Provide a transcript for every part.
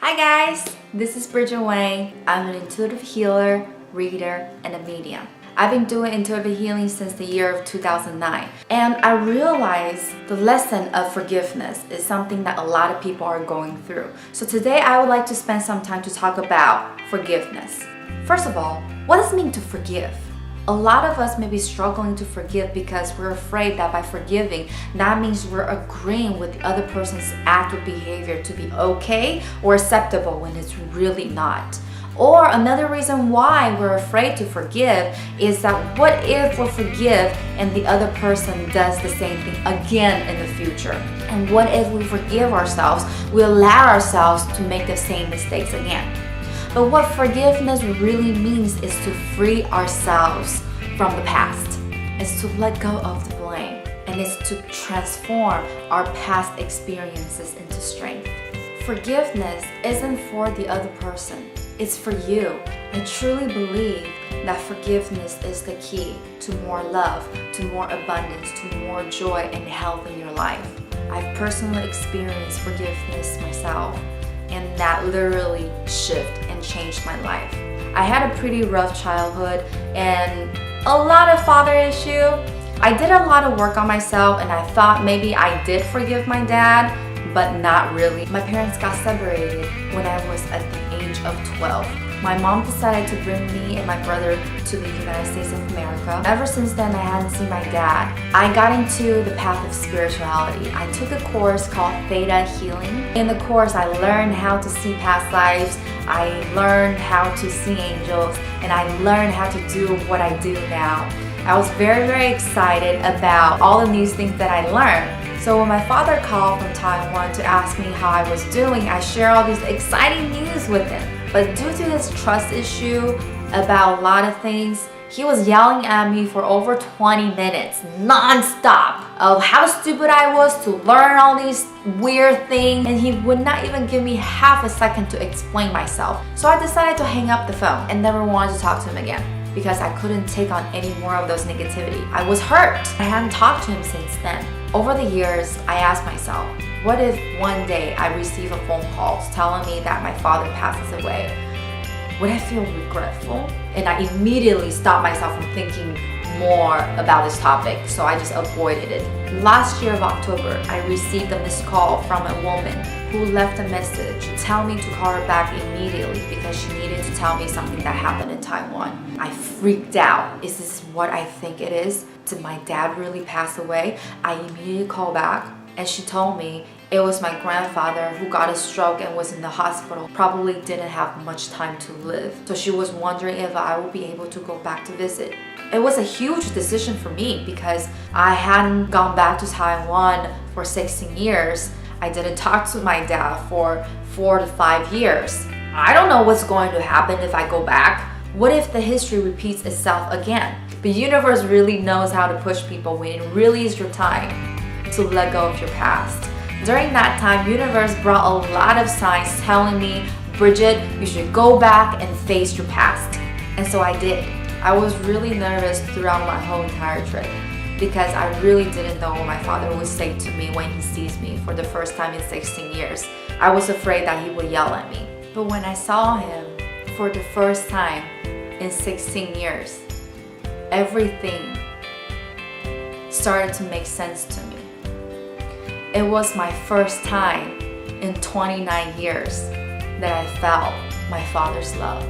Hi guys, this is Bridget Wang. I'm an intuitive healer, reader, and a medium. I've been doing intuitive healing since the year of 2009, and I realized the lesson of forgiveness is something that a lot of people are going through. So today I would like to spend some time to talk about forgiveness. First of all, what does it mean to forgive? A lot of us may be struggling to forgive because we're afraid that by forgiving, that means we're agreeing with the other person's act or behavior to be okay or acceptable when it's really not. Or another reason why we're afraid to forgive is that what if we forgive and the other person does the same thing again in the future? And what if we forgive ourselves, we allow ourselves to make the same mistakes again? But what forgiveness really means is to free ourselves from the past. It's to let go of the blame. And it's to transform our past experiences into strength. Forgiveness isn't for the other person. It's for you. I truly believe that forgiveness is the key to more love, to more abundance, to more joy and health in your life. I've personally experienced forgiveness myself, and that literally shifted and changed my life. I had a pretty rough childhood and a lot of father issue. I did a lot of work on myself, and I thought maybe I did forgive my dad, but not really. My parents got separated when I was at the age of 12. My mom decided to bring me and my brother to the United States of America. Ever since then, I hadn't seen my dad. I got into the path of spirituality. I took a course called Theta Healing. In the course, I learned how to see past lives. I learned how to see angels, and I learned how to do what I do now. I was very excited about all the new things that I learned. So when my father called from Taiwan to ask me how I was doing, I shared all these exciting news with him. But due to his trust issue about a lot of things, he was yelling at me for over 20 minutes, non-stop, of how stupid I was to learn all these weird things, and he would not even give me half a second to explain myself. So I decided to hang up the phone and never wanted to talk to him again, because I couldn't take on any more of those negativity. I was hurt. I hadn't talked to him since then. Over the years, I asked myself, what if one day I receive a phone call telling me that my father passes away? Would I feel regretful? And I immediately stopped myself from thinking more about this topic, so I just avoided it. Last year of October, I received a missed call from a woman who left a message telling me to call her back immediately because she needed to tell me something that happened in Taiwan. I freaked out. Is this what I think it is? Did my dad really pass away? I immediately called back, and she told me it was my grandfather who got a stroke and was in the hospital. Probably didn't have much time to live. So she was wondering if I would be able to go back to visit. It was a huge decision for me because I hadn't gone back to Taiwan for 16 years. I didn't talk to my dad for 4 to 5 years. I don't know what's going to happen if I go back. What if the history repeats itself again? The universe really knows how to push people when it really is your time to let go of your past. During that time, universe brought a lot of signs telling me, Bridget, you should go back and face your past. And so I did. I was really nervous throughout my whole entire trip because I really didn't know what my father would say to me when he sees me for the first time in 16 years. I was afraid that he would yell at me. But when I saw him for the first time in 16 years, everything started to make sense to me. It was my first time in 29 years that I felt my father's love.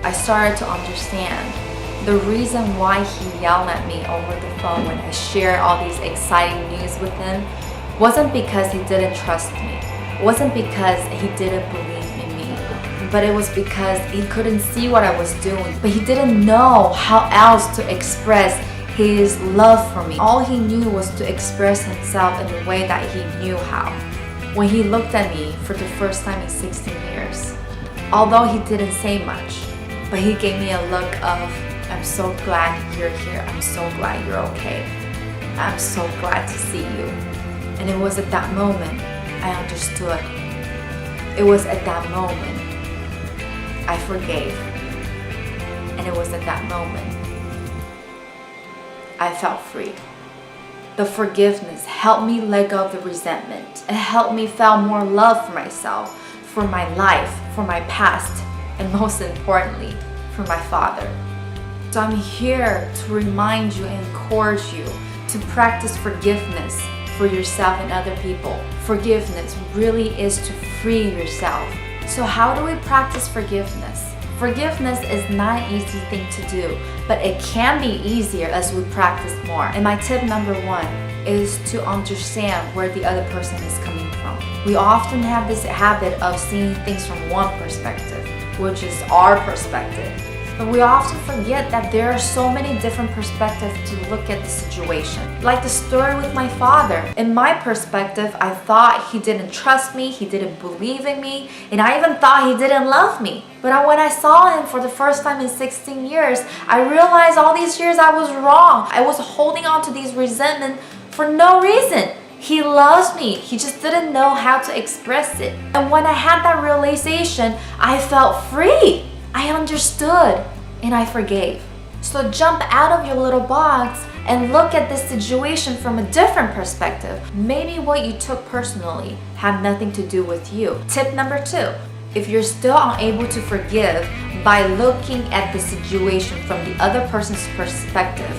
I started to understand the reason why he yelled at me over the phone when I shared all these exciting news with him wasn't because he didn't trust me. It wasn't because he didn't believe in me, but it was because he couldn't see what I was doing, but he didn't know how else to express his love for me. All he knew was to express himself in the way that he knew how. When he looked at me for the first time in 16 years, although he didn't say much, but he gave me a look of, I'm so glad you're here. I'm so glad you're okay. I'm so glad to see you. And it was at that moment I understood. It was at that moment I forgave. And it was at that moment I felt free. The forgiveness helped me let go of the resentment. It helped me feel more love for myself, for my life, for my past, and most importantly, for my father. So I'm here to remind you and encourage you to practice forgiveness for yourself and other people. Forgiveness really is to free yourself. So how do we practice forgiveness? Forgiveness is not an easy thing to do, but it can be easier as we practice more. And my tip number 1 is to understand where the other person is coming from. We often have this habit of seeing things from one perspective, which is our perspective. But we often forget that there are so many different perspectives to look at the situation. Like the story with my father. In my perspective, I thought he didn't trust me, he didn't believe in me, and I even thought he didn't love me. But when I saw him for the first time in 16 years, I realized all these years I was wrong. I was holding on to these resentment for no reason. He loves me, he just didn't know how to express it. And when I had that realization, I felt free. I understood and I forgave. So jump out of your little box and look at this situation from a different perspective. Maybe what you took personally had nothing to do with you. Tip number 2, if you're still unable to forgive by looking at the situation from the other person's perspective,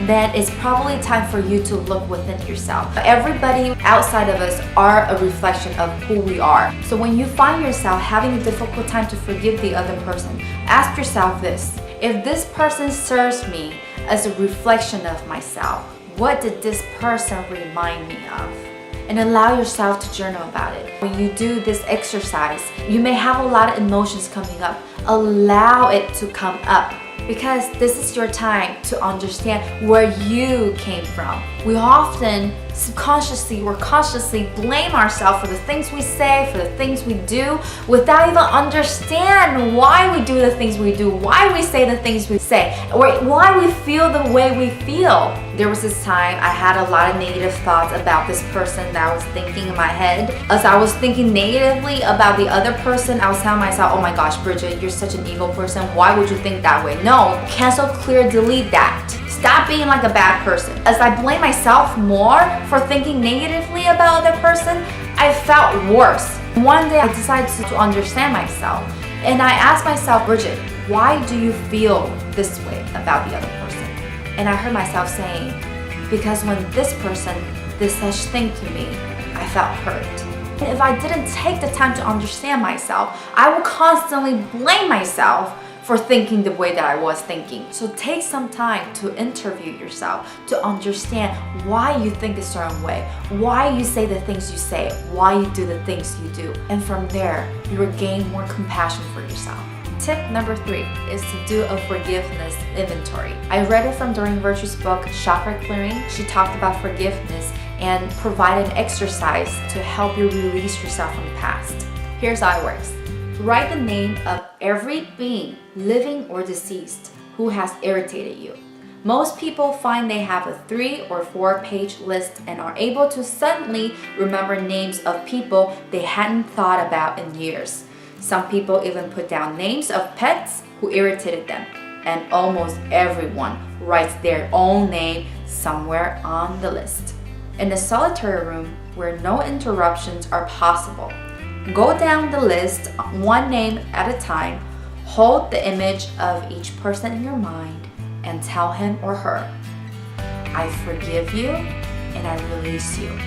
then it's probably time for you to look within yourself. Everybody outside of us are a reflection of who we are. So when you find yourself having a difficult time to forgive the other person, ask yourself this: if this person serves me as a reflection of myself, what did this person remind me of? And allow yourself to journal about it. When you do this exercise, you may have a lot of emotions coming up. Allow it to come up, because this is your time to understand where you came from. We often subconsciously or consciously blame ourselves for the things we say, for the things we do, without even understand why we do the things we do, why we say the things we say, or why we feel the way we feel. There was this time I had a lot of negative thoughts about this person that I was thinking in my head. As I was thinking negatively about the other person, I was telling myself, oh my gosh, Bridget, you're such an evil person. Why would you think that way? No, cancel, clear, delete that. Stop being like a bad person. As I blame myself more for thinking negatively about the other person, I felt worse. One day I decided to understand myself, and I asked myself, Bridget, why do you feel this way about the other person? And I heard myself saying, because when this person did such thing to me, I felt hurt. And if I didn't take the time to understand myself, I would constantly blame myself for thinking the way that I was thinking. So take some time to interview yourself, to understand why you think a certain way, why you say the things you say, why you do the things you do. And from there, you will gain more compassion for yourself. Tip number 3 is to do a forgiveness inventory. I read it from Doreen Virtue's book, Chakra Clearing. She talked about forgiveness and provided an exercise to help you release yourself from the past. Here's how it works. Write the name of every being, living or deceased, who has irritated you. Most people find they have a 3 or 4 page list and are able to suddenly remember names of people they hadn't thought about in years. Some people even put down names of pets who irritated them, and almost everyone writes their own name somewhere on the list. In a solitary room where no interruptions are possible, go down the list one name at a time, hold the image of each person in your mind, and tell him or her, I forgive you and I release you.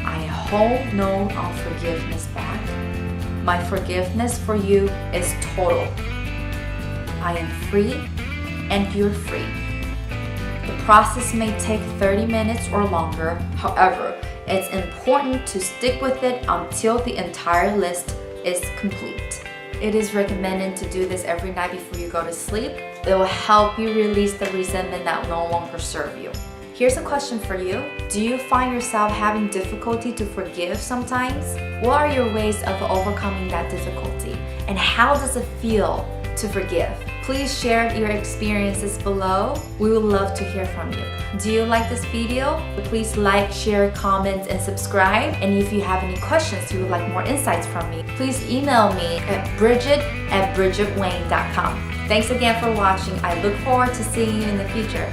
I hold no unforgiveness back. My forgiveness for you is total. I am free and you're free. The process may take 30 minutes or longer. However, it's important to stick with it until the entire list is complete. It is recommended to do this every night before you go to sleep. It will help you release the resentment that no longer serves you. Here's a question for you. Do you find yourself having difficulty to forgive sometimes? What are your ways of overcoming that difficulty? And how does it feel to forgive? Please share your experiences below. We would love to hear from you. Do you like this video? Please like, share, comment, and subscribe. And if you have any questions, you would like more insights from me, please email me at bridget@bridgetwayne.com. Thanks again for watching. I look forward to seeing you in the future.